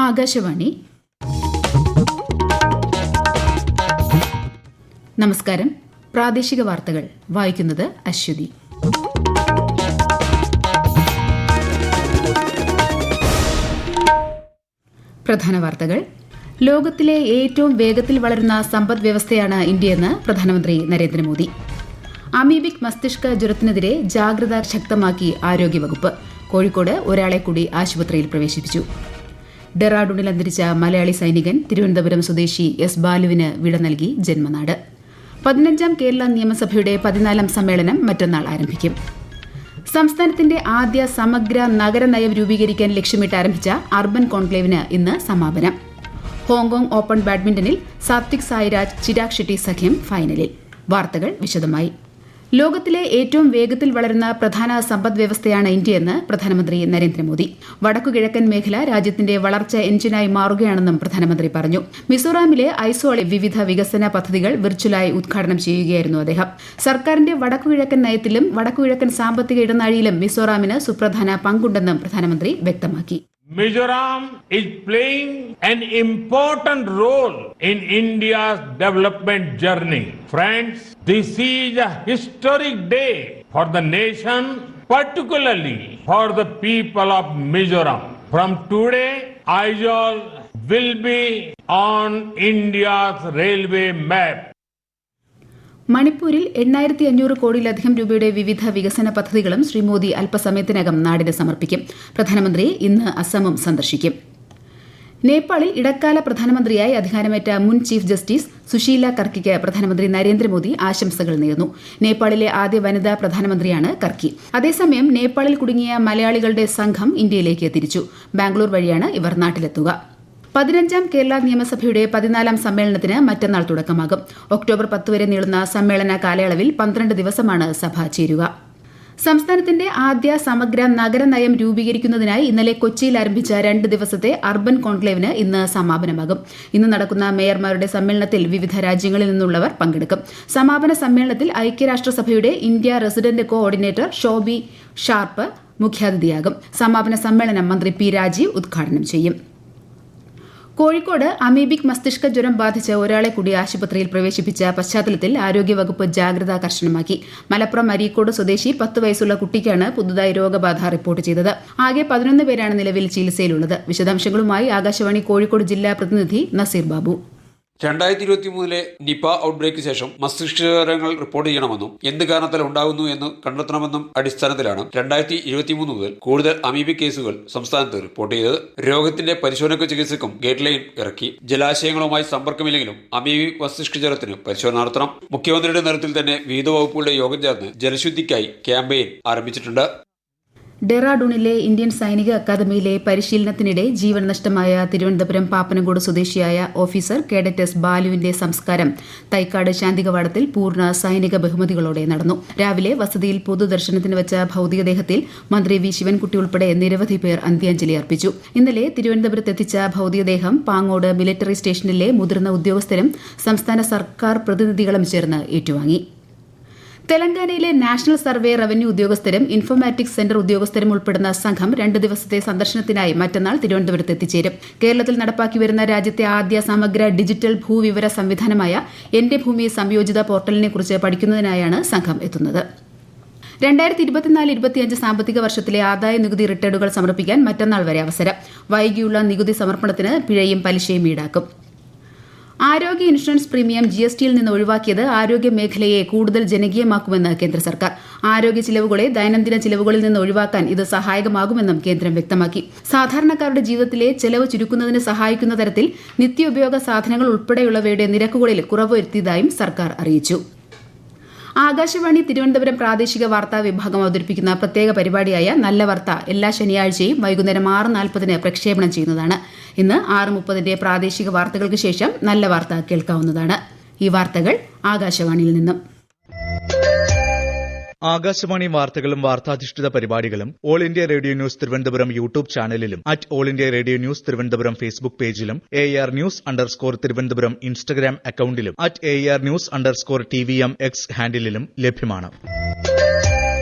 ആകാശവാണി. നമസ്കാരം. പ്രാദേശിക വാർത്തകൾ വായിക്കുന്നത് അശ്വതി. പ്രധാന വാർത്തകൾ. ലോകത്തിലെ ഏറ്റവും വേഗത്തിൽ വളരുന്ന സമ്പദ് വ്യവസ്ഥയാണ് ഇന്ത്യയെന്ന് പ്രധാനമന്ത്രി നരേന്ദ്രമോദി. അമീബിക് മസ്തിഷ്ക ജ്വരത്തിനെതിരെ ജാഗ്രത ശക്തമാക്കി ആരോഗ്യവകുപ്പ്. കോഴിക്കോട് ഒരാളെ കൂടി ആശുപത്രിയിൽ പ്രവേശിപ്പിച്ചു. ഡെറാഡൂണിൽ അന്തരിച്ച മലയാളി സൈനികൻ തിരുവനന്തപുരം സ്വദേശി എസ് ബാലുവിന് വിട നൽകി ജന്മനാട്. 15ാം കേരള നിയമസഭയുടെ 14ാം സമ്മേളനം മറ്റന്നാൾ ആരംഭിക്കും. സംസ്ഥാനത്തിന്റെ ആദ്യ സമഗ്ര നഗരനയം രൂപീകരിക്കാൻ ലക്ഷ്യമിട്ട് ആരംഭിച്ച അർബൻ കോൺക്ലേവിന് ഇന്ന് സമാപനം. ഹോങ്കോങ് ഓപ്പൺ ബാഡ്മിന്റണിൽ സാത്വിക് സായിരാജ് ചിരാഗ് ഷെട്ടി സഖ്യം ഫൈനലിൽ. വാർത്തകൾ വിശദമായി. ലോകത്തിലെ ഏറ്റവും വേഗത്തിൽ വളരുന്ന പ്രധാന സമ്പദ് വ്യവസ്ഥയാണ് ഇന്ത്യയെന്ന് പ്രധാനമന്ത്രി നരേന്ദ്രമോദി. വടക്കുകിഴക്കൻ മേഖല രാജ്യത്തിന്റെ വളർച്ച എഞ്ചിനായി മാറുകയാണെന്നും പ്രധാനമന്ത്രി പറഞ്ഞു. മിസോറാമിലെ ഐസോളിൽ വിവിധ വികസന പദ്ധതികൾ വിർച്വലായി ഉദ്ഘാടനം ചെയ്യുകയായിരുന്നു അദ്ദേഹം. സർക്കാരിന്റെ വടക്കുകിഴക്കൻ നയത്തിലും വടക്കുകിഴക്കൻ സാമ്പത്തിക ഇടനാഴിയിലും മിസോറാമിന് സുപ്രധാന പങ്കുണ്ടെന്നും പ്രധാനമന്ത്രി വ്യക്തമാക്കി. Mizoram is playing an important role in India's development journey. Friends, this is a historic day for the nation, particularly for the people of Mizoram. From today, Aizawl will be on India's railway map. മണിപ്പൂരിൽ 8,500 കോടിയിലധികം രൂപയുടെ വിവിധ വികസന പദ്ധതികളും ശ്രീ മോദി അല്പസമയത്തിനകം നാടിന് സമർപ്പിക്കും. പ്രധാനമന്ത്രി ഇന്ന് അസമും സന്ദർശിക്കും. നേപ്പാളിൽ ഇടക്കാല പ്രധാനമന്ത്രിയായി അധികാരമേറ്റ മുൻ ചീഫ് ജസ്റ്റിസ് സുശീല കർക്കിക്ക് പ്രധാനമന്ത്രി നരേന്ദ്രമോദി ആശംസകൾ നേർന്നു. നേപ്പാളിലെ ആദ്യ വനിതാ പ്രധാനമന്ത്രിയാണ് കർക്കി. അതേസമയം നേപ്പാളിൽ കുടുങ്ങിയ മലയാളികളുടെ സംഘം ഇന്ത്യയിലേക്ക് തിരിച്ചു. ബാംഗ്ലൂർ വഴിയാണ് ഇവർ നാട്ടിലെത്തുക. 15ാം കേരള നിയമസഭയുടെ 14ാം സമ്മേളനത്തിന് മറ്റന്നാൾ തുടക്കമാകും. ഒക്ടോബർ 10 വരെ നീളുന്ന സമ്മേളന കാലയളവിൽ 12 ദിവസമാണ് സഭ ചേരുക. സംസ്ഥാനത്തിന്റെ ആദ്യ സമഗ്ര നഗരനയം രൂപീകരിക്കുന്നതിനായി ഇന്നലെ കൊച്ചിയിൽ ആരംഭിച്ച 2 ദിവസത്തെ അർബൻ കോൺക്ലേവിന് ഇന്ന് സമാപനമാകും. ഇന്ന് നടക്കുന്ന മേയർമാരുടെ സമ്മേളനത്തിൽ വിവിധ രാജ്യങ്ങളിൽ നിന്നുള്ളവർ പങ്കെടുക്കും. സമാപന സമ്മേളനത്തിൽ ഐക്യരാഷ്ട്രസഭയുടെ India resident coordinator Shobi sharp മുഖ്യാതിഥിയാകും. സമാപന സമ്മേളനം മന്ത്രി പി രാജീവ് ഉദ്ഘാടനം ചെയ്യും. കോഴിക്കോട് അമീബിക് മസ്തിഷ്ക ജ്വരം ബാധിച്ച് ഒരാളെ കൂടി ആശുപത്രിയിൽ പ്രവേശിപ്പിച്ച പശ്ചാത്തലത്തിൽ ആരോഗ്യവകുപ്പ് ജാഗ്രത കർശനമാക്കി. മലപ്പുറം അരീക്കോട് സ്വദേശി 10 വയസ്സുള്ള കുട്ടിക്കാണ് പുതുതായി രോഗബാധ റിപ്പോർട്ട് ചെയ്തത്. ആകെ 11 പേരാണ് നിലവിൽ ചികിത്സയിലുള്ളത്. വിശദാംശങ്ങളുമായി ആകാശവാണി കോഴിക്കോട് ജില്ലാ പ്രതിനിധി നസീർ ബാബു. 2023 നിപ ഔട്ട്ബ്രേക്ക് ശേഷം മസ്തിഷ്കജ്വരങ്ങൾ റിപ്പോർട്ട് ചെയ്യണമെന്നും എന്ത് കാരണത്താൽ ഉണ്ടാകുന്നു എന്ന് കണ്ടെത്തണമെന്നും അടിസ്ഥാനത്തിലാണ് 2023 മുതൽ കൂടുതൽ അമീബിക് കേസുകൾ സംസ്ഥാനത്ത് റിപ്പോർട്ട് ചെയ്തത്. രോഗത്തിന്റെ പരിശോധനയ്ക്കും ചികിത്സയ്ക്കും ഗൈഡ് ലൈൻ ഇറക്കി. ജലാശയങ്ങളുമായി സമ്പർക്കമില്ലെങ്കിലും അമീബിക് മസ്തിഷ്കജ്വരത്തിന് പരിശോധന നടത്തണം. മുഖ്യമന്ത്രിയുടെ നേതൃത്വത്തിൽ തന്നെ വിവിധ വകുപ്പുകളുടെ യോഗം ചേർന്ന് ജലശുദ്ധിക്കായി ക്യാമ്പയിൻ ആരംഭിച്ചിട്ടുണ്ട്. ഡെറാഡൂണിലെ ഇന്ത്യൻ സൈനിക അക്കാദമിയിലെ പരിശീലനത്തിനിടെ ജീവൻ നഷ്ടമായ തിരുവനന്തപുരം പാപ്പനംകോട് സ്വദേശിയായ ഓഫീസർ കേഡറ്റ് എസ് ബാലുവിന്റെ സംസ്കാരം തൈക്കാട് ശാന്തികവാടത്തിൽ പൂർണ്ണ സൈനിക ബഹുമതികളോടെ നടന്നു. രാവിലെ വസതിയിൽ പൊതുദർശനത്തിന് വെച്ച ഭൌതികദേഹത്തിൽ മന്ത്രി വി ശിവൻകുട്ടി ഉൾപ്പെടെ നിരവധി പേർ അന്ത്യാഞ്ജലി അർപ്പിച്ചു. ഇന്നലെ തിരുവനന്തപുരത്തെത്തിച്ച ഭൌതികദേഹം പാങ്ങോട് മിലിറ്ററി സ്റ്റേഷനിലെ മുതിർന്ന ഉദ്യോഗസ്ഥരും സംസ്ഥാന സർക്കാർ പ്രതിനിധികളും ചേർന്ന് ഏറ്റുവാങ്ങി. തെലങ്കാനയിലെ നാഷണൽ സർവേ റവന്യൂ ഉദ്യോഗസ്ഥരും ഇൻഫോർമാറ്റിക്സ് സെന്റർ ഉദ്യോഗസ്ഥരും ഉൾപ്പെടുന്ന സംഘം 2 ദിവസത്തെ സന്ദർശനത്തിനായി മറ്റന്നാൾ തിരുവനന്തപുരത്ത് എത്തിച്ചേരും. കേരളത്തിൽ നടപ്പാക്കി വരുന്ന രാജ്യത്തെ ആദ്യ സമഗ്ര ഡിജിറ്റൽ ഭൂവിവര സംവിധാനമായ എന്റെ ഭൂമി സംയോജിത പോർട്ടലിനെക്കുറിച്ച് പഠിക്കുന്നതിനായാണ് സംഘം എത്തുന്നത്. 2024-25 സാമ്പത്തിക വർഷത്തിലെ ആദായ നികുതി റിട്ടേണുകൾ സമർപ്പിക്കാൻ മറ്റന്നാൾ വരെ അവസരം. വൈകിയുള്ള നികുതി സമർപ്പണത്തിന് പിഴയും പലിശയും ഈടാക്കും. ആരോഗ്യ ഇൻഷുറൻസ് പ്രീമിയം GSTയിൽ നിന്ന് ഒഴിവാക്കിയത് ആരോഗ്യ മേഖലയെ കൂടുതൽ ജനകീയമാക്കുമെന്ന് കേന്ദ്ര സർക്കാർ. ആരോഗ്യ ചിലവുകളെ ദൈനംദിന ചിലവുകളിൽ നിന്ന് ഒഴിവാക്കാൻ ഇത് സഹായകമാകുമെന്നും കേന്ദ്രം വ്യക്തമാക്കി. സാധാരണക്കാരുടെ ജീവിതത്തിലെ ചെലവ് ചുരുക്കുന്നതിന് സഹായിക്കുന്ന തരത്തിൽ നിത്യോപയോഗ സാധനങ്ങൾ ഉൾപ്പെടെയുള്ളവയുടെ നിരക്കുകളിൽ കുറവ് വരുത്തിയതായും സർക്കാർ അറിയിച്ചു. ആകാശവാണി തിരുവനന്തപുരം പ്രാദേശിക വാർത്താ വിഭാഗം അവതരിപ്പിക്കുന്ന പ്രത്യേക പരിപാടിയായ നല്ല വാർത്ത എല്ലാ ശനിയാഴ്ചയും വൈകുന്നേരം 6:40 പ്രക്ഷേപണം ചെയ്യുന്നതാണ്. ഇന്ന് 6:30 പ്രാദേശിക വാർത്തകൾക്ക് ശേഷം നല്ല വാർത്ത കേൾക്കാവുന്നതാണ്. ഈ വാർത്തകൾ ആകാശവാണിയിൽ നിന്നും. ആകാശവാണി വാർത്തകളും വാർത്താധിഷ്ഠിത പരിപാടികളും All India Radio News Thiruvananthapuram YouTube ചാനലിലും All India Radio News Thiruvananthapuram Facebook പേജിലും AR News_ തിരുവനന്തപുരം ഇൻസ്റ്റഗ്രാം അക്കൌണ്ടിലും AR News_TVM X ഹാൻഡിലും ലഭ്യമാണ്.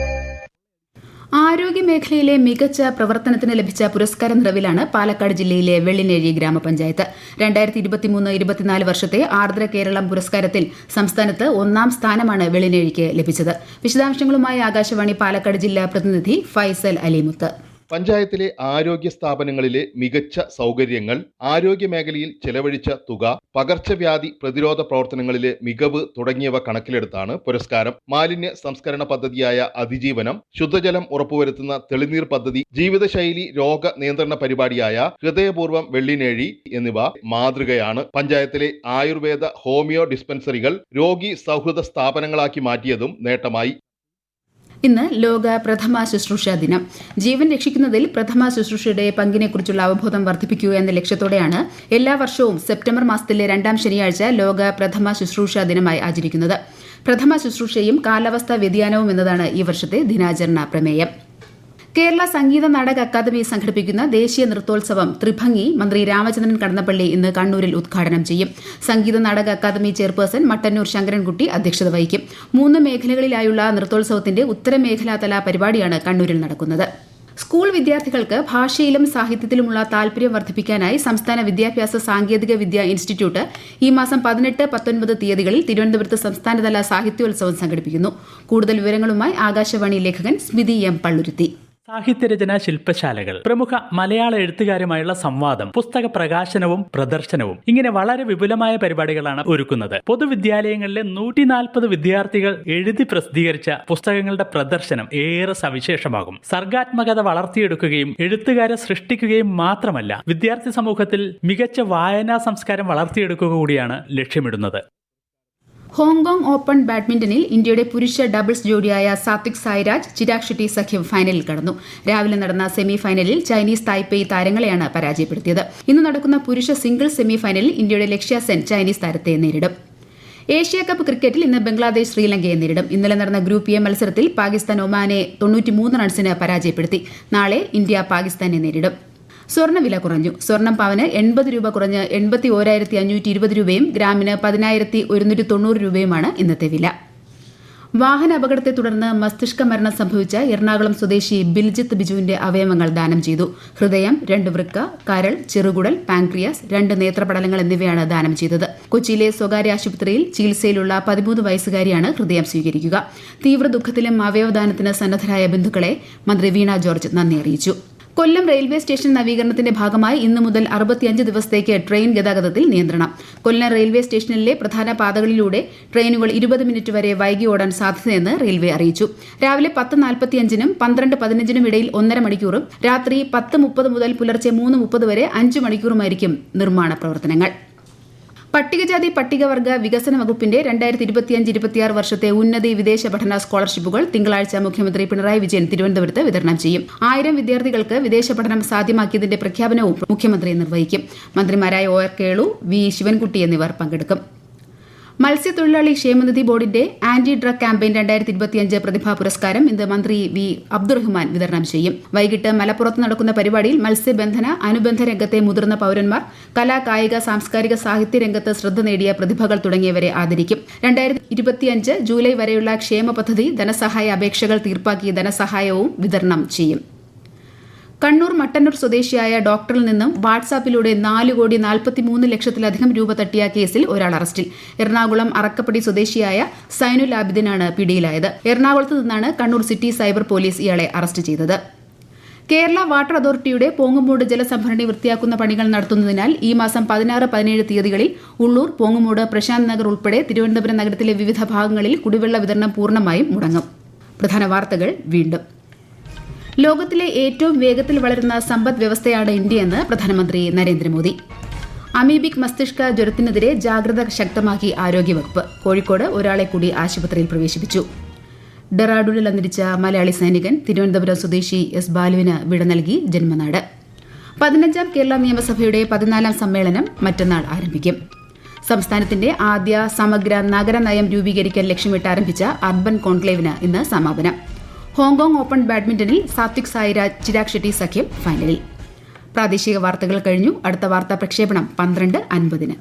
ആരോഗ്യമേഖലയിലെ മികച്ച പ്രവർത്തനത്തിന് ലഭിച്ച പുരസ്കാര നിറവിലാണ് പാലക്കാട് ജില്ലയിലെ വെള്ളിനേഴി ഗ്രാമപഞ്ചായത്ത്. 2023-24 വർഷത്തെ ആർദ്ര കേരളം പുരസ്കാരത്തിൽ സംസ്ഥാനത്ത് 1ാം സ്ഥാനമാണ് വെള്ളിനേഴിക്ക് ലഭിച്ചത്. വിശദാംശങ്ങളുമായി ആകാശവാണി പാലക്കാട് ജില്ലാ പ്രതിനിധി ഫൈസൽ അലിമുത്ത്. പഞ്ചായത്തിലെ ആരോഗ്യ സ്ഥാപനങ്ങളിലെ മികച്ച സൗകര്യങ്ങൾ, ആരോഗ്യ മേഖലയിൽ ചെലവഴിച്ച തുക, പകർച്ചവ്യാധി പ്രതിരോധ പ്രവർത്തനങ്ങളിലെ മികവ് തുടങ്ങിയവ കണക്കിലെടുത്താണ് പുരസ്കാരം. മാലിന്യ സംസ്കരണ പദ്ധതിയായ അതിജീവനം, ശുദ്ധജലം ഉറപ്പുവരുത്തുന്ന തെളിനീർ പദ്ധതി, ജീവിതശൈലി രോഗ നിയന്ത്രണ പരിപാടിയായ ഹൃദയപൂർവ്വം വെള്ളിനേഴി എന്നിവ മാതൃകയാണ്. പഞ്ചായത്തിലെ ആയുർവേദ ഹോമിയോ ഡിസ്പെൻസറികൾ രോഗി സൗഹൃദ സ്ഥാപനങ്ങളാക്കി മാറ്റിയതും നേട്ടമായി. ഇന്ന് ലോക പ്രഥമ ശുശ്രൂഷ ദിനം. ജീവൻ രക്ഷിക്കുന്നതിൽ പ്രഥമ ശുശ്രൂഷയുടെ പങ്കിനെക്കുറിച്ചുള്ള അവബോധം വർദ്ധിപ്പിക്കുക എന്ന ലക്ഷ്യത്തോടെയാണ് എല്ലാ വർഷവും സെപ്റ്റംബർ മാസത്തിലെ 2ാം ശനിയാഴ്ച ലോക പ്രഥമ ശുശ്രൂഷ ദിനമായി ആചരിക്കുന്നത്. പ്രഥമ ശുശ്രൂഷയും കാലാവസ്ഥാ വ്യതിയാനവും എന്നതാണ് ഈ വർഷത്തെ ദിനാചരണ പ്രമേയം. കേരള സംഗീത നാടക അക്കാദമി സംഘടിപ്പിക്കുന്ന ദേശീയ നൃത്തോത്സവം ത്രിഭംഗി മന്ത്രി രാമചന്ദ്രൻ കടന്നപ്പള്ളി ഇന്ന് കണ്ണൂരിൽ ഉദ്ഘാടനം ചെയ്യും. സംഗീത നാടക അക്കാദമി ചെയർപേഴ്സൺ മട്ടന്നൂർ ശങ്കരൻകുട്ടി അധ്യക്ഷത വഹിക്കും. 3 മേഖലകളിലായുള്ള നൃത്തോത്സവത്തിന്റെ ഉത്തരമേഖലാതല പരിപാടിയാണ് കണ്ണൂരിൽ നടക്കുന്നത്. സ്കൂൾ വിദ്യാർത്ഥികൾക്ക് ഭാഷയിലും സാഹിത്യത്തിലുമുള്ള താൽപര്യം വർദ്ധിപ്പിക്കാനായി സംസ്ഥാന വിദ്യാഭ്യാസ സാങ്കേതിക വിദ്യാ ഇൻസ്റ്റിറ്റ്യൂട്ട് ഈ മാസം 18-19 തീയതികളിൽ തിരുവനന്തപുരത്ത് സംസ്ഥാനതല സാഹിത്യോത്സവം സംഘടിപ്പിക്കുന്നു. കൂടുതൽ വിവരങ്ങളുമായി ആകാശവാണി ലേഖകൻ സ്മിതി എം പള്ളുരുത്തി. സാഹിത്യരചന ശില്പശാലകൾ, പ്രമുഖ മലയാള എഴുത്തുകാരുമായുള്ള സംവാദം, പുസ്തക പ്രകാശനവും പ്രദർശനവും, ഇങ്ങനെ വളരെ വിപുലമായ പരിപാടികളാണ് ഒരുക്കുന്നത്. പൊതുവിദ്യാലയങ്ങളിലെ 140 വിദ്യാർത്ഥികൾ എഴുതി പ്രസിദ്ധീകരിച്ച പുസ്തകങ്ങളുടെ പ്രദർശനം ഏറെ സവിശേഷമാകും. സർഗാത്മകത വളർത്തിയെടുക്കുകയും എഴുത്തുകാരെ സൃഷ്ടിക്കുകയും മാത്രമല്ല, വിദ്യാർത്ഥി സമൂഹത്തിൽ മികച്ച വായനാ സംസ്കാരം വളർത്തിയെടുക്കുക കൂടിയാണ് ലക്ഷ്യമിടുന്നത്. ഹോങ്കോങ് ഓപ്പൺ ബാഡ്മിന്റണിൽ ഇന്ത്യയുടെ പുരുഷ ഡബിൾസ് ജോഡിയായ സാത്വിക് സായിരാജ് ചിരാഗ് ഷെട്ടി സഖ്യം ഫൈനലിൽ കടന്നു. രാവിലെ നടന്ന സെമി ഫൈനലിൽ ചൈനീസ് തായ്പേയ് താരങ്ങളെയാണ് പരാജയപ്പെടുത്തിയത്. ഇന്ന് നടക്കുന്ന പുരുഷ സിംഗിൾസ് സെമി ഫൈനലിൽ ഇന്ത്യയുടെ ലക്ഷ്യ സെൻ ചൈനീസ് താരത്തെ നേരിടും. ഏഷ്യ കപ്പ് ക്രിക്കറ്റിൽ ഇന്ന് ബംഗ്ലാദേശ് ശ്രീലങ്കയെ നേരിടും. ഇന്നലെ നടന്ന ഗ്രൂപ്പ് എ മത്സരത്തിൽ പാകിസ്ഥാൻ ഒമാനെ 93 റൺസിന് പരാജയപ്പെടുത്തി. നാളെ ഇന്ത്യ പാകിസ്ഥാനെ നേരിടും. സ്വർണ്ണവില കുറഞ്ഞു. സ്വർണം പവന് 80 രൂപ കുറഞ്ഞ് 81,520 രൂപയും ഗ്രാമിന് 10,190 രൂപയുമാണ് ഇന്നത്തെ വില. വാഹന അപകടത്തെ തുടർന്ന് മസ്തിഷ്ക മരണം സംഭവിച്ച എറണാകുളം സ്വദേശി ബിൽജിത്ത് ബിജുവിന്റെ അവയവങ്ങൾ ദാനം ചെയ്തു. ഹൃദയം, 2 വൃക്ക, കരൾ, ചെറുകുടൽ, പാൻക്രിയാസ്, 2 നേത്രപടലങ്ങൾ എന്നിവയാണ് ദാനം ചെയ്തത്. കൊച്ചിയിലെ സ്വകാര്യ ആശുപത്രിയിൽ ചികിത്സയിലുള്ള 13 വയസ്സുകാരിയാണ് ഹൃദയം സ്വീകരിക്കുക. തീവ്ര ദുഃഖത്തിലും അവയവദാനത്തിന് സന്നദ്ധരായ ബന്ധുക്കളെ മന്ത്രി വീണ ജോർജ് നന്ദി അറിയിച്ചു. കൊല്ലം റെയിൽവേ സ്റ്റേഷൻ നവീകരണത്തിന്റെ ഭാഗമായി ഇന്നു മുതൽ 65 ദിവസത്തേക്ക് ട്രെയിൻ ഗതാഗതത്തിൽ നിയന്ത്രണം. കൊല്ലം റെയിൽവേ സ്റ്റേഷനിലെ പ്രധാന പാതകളിലൂടെ ട്രെയിനുകൾ 20 മിനിറ്റ് വരെ വൈകി ഓടാൻ സാധ്യതയെന്ന് റെയിൽവേ അറിയിച്ചു. രാവിലെ 10:45-നും 12:15-നും ഇടയിൽ 1.5 മണിക്കൂറും രാത്രി 10:30 മുതൽ പുലർച്ചെ 3:30 വരെ 5 മണിക്കൂറുമായിരിക്കും നിർമ്മാണ പ്രവർത്തനങ്ങൾ. പട്ടികജാതി പട്ടികവർഗ വികസന വകുപ്പിന്റെ 2025-26 വർഷത്തെ ഉന്നതി വിദേശ പഠന സ്കോളർഷിപ്പുകൾ തിങ്കളാഴ്ച മുഖ്യമന്ത്രി പിണറായി വിജയൻ തിരുവനന്തപുരത്ത് വിതരണം ചെയ്യും. 1000 വിദ്യാർത്ഥികൾക്ക് വിദേശ പഠനം സാധ്യമാക്കിയതിന്റെ പ്രഖ്യാപനവും മുഖ്യമന്ത്രി നിർവഹിക്കും. മന്ത്രിമാരായ ഒ. കേളു, വി. ശിവൻകുട്ടി എന്നിവർ പങ്കെടുക്കും. മത്സ്യത്തൊഴിലാളി ക്ഷേമനിധി ബോർഡിന്റെ ആന്റി ഡ്രഗ് ക്യാമ്പയിൻ 2025 പ്രതിഭാ പുരസ്കാരം ഇന്ന് മന്ത്രി വി. അബ്ദുറഹ്മാൻ വിതരണം ചെയ്യും. വൈകിട്ട് മലപ്പുറത്ത് നടക്കുന്ന പരിപാടിയിൽ മത്സ്യബന്ധന അനുബന്ധ രംഗത്തെ മുതിർന്ന പൌരന്മാർ, കലാ, കായിക, സാംസ്കാരിക, സാഹിത്യ രംഗത്ത് ശ്രദ്ധ നേടിയ പ്രതിഭകൾ തുടങ്ങിയവരെ ആദരിക്കും. 2025 ജൂലൈ വരെയുള്ള ക്ഷേമ പദ്ധതി ധനസഹായ അപേക്ഷകൾ തീർപ്പാക്കി ധനസഹായവും വിതരണം ചെയ്യും. കണ്ണൂർ മട്ടന്നൂർ സ്വദേശിയായ ഡോക്ടറിൽ നിന്നും വാട്സാപ്പിലൂടെ 4,43,00,000-ലധികം രൂപ തട്ടിയ കേസിൽ ഒരാൾ അറസ്റ്റിൽ. എറണാകുളം അറക്കപ്പടി സ്വദേശിയായ സൈനുൽ ആബിദിനാണ് പിടിയിലായത്. എറണാകുളത്ത് നിന്നാണ് കണ്ണൂർ സിറ്റി സൈബർ പോലീസ് ഇയാളെ അറസ്റ്റ് ചെയ്തത്. കേരള വാട്ടർ അതോറിറ്റിയുടെ പോങ്ങുമൂട് ജലസംഭരണി വൃത്തിയാക്കുന്ന പണികൾ നടത്തുന്നതിനാൽ ഈ മാസം 16-17 തീയതികളിൽ ഉള്ളൂർ, പോങ്ങുമൂട്, പ്രശാന്ത് നഗർ ഉൾപ്പെടെ തിരുവനന്തപുരം നഗരത്തിലെ വിവിധ ഭാഗങ്ങളിൽ കുടിവെള്ള വിതരണം പൂർണ്ണമായും മുടങ്ങും. പ്രധാന വാർത്തകൾ വീണ്ടും. ലോകത്തിലെ ഏറ്റവും വേഗത്തിൽ വളരുന്ന സമ്പദ് വ്യവസ്ഥയാണ് ഇന്ത്യയെന്ന് പ്രധാനമന്ത്രി നരേന്ദ്രമോദി. അമീബിക് മസ്തിഷ്ക ജ്വരത്തിനെതിരെ ജാഗ്രത ശക്തമാക്കി ആരോഗ്യവകുപ്പ്. കോഴിക്കോട് ഒരാളെ കൂടി ആശുപത്രിയിൽ പ്രവേശിപ്പിച്ചു. ഡെറാഡൂണിൽ അന്തരിച്ച മലയാളി സൈനികൻ തിരുവനന്തപുരം സ്വദേശി എസ് ബാലുവിന് വിട നൽകി ജന്മനാട്. 15ാം കേരള നിയമസഭയുടെ 14ാം സമ്മേളനം മറ്റന്നാൾ ആരംഭിക്കും. സംസ്ഥാനത്തിന്റെ ആദ്യ സമഗ്ര നഗരനയം രൂപീകരിക്കാൻ ലക്ഷ്യമിട്ട് ആരംഭിച്ച അർബൻ കോൺക്ലേവിന് ഇന്ന് സമാപനം. ഹോങ്കോങ് ഓപ്പൺ ബാഡ്മിന്റണിൽ സാത്വിക് സായിരാജ് ചിരാഗ് ഷെട്ടി സഖ്യം ഫൈനലിൽ. പ്രാദേശിക വാർത്തകൾ കഴിഞ്ഞു. അടുത്ത വാർത്താ പ്രക്ഷേപണം 12:50.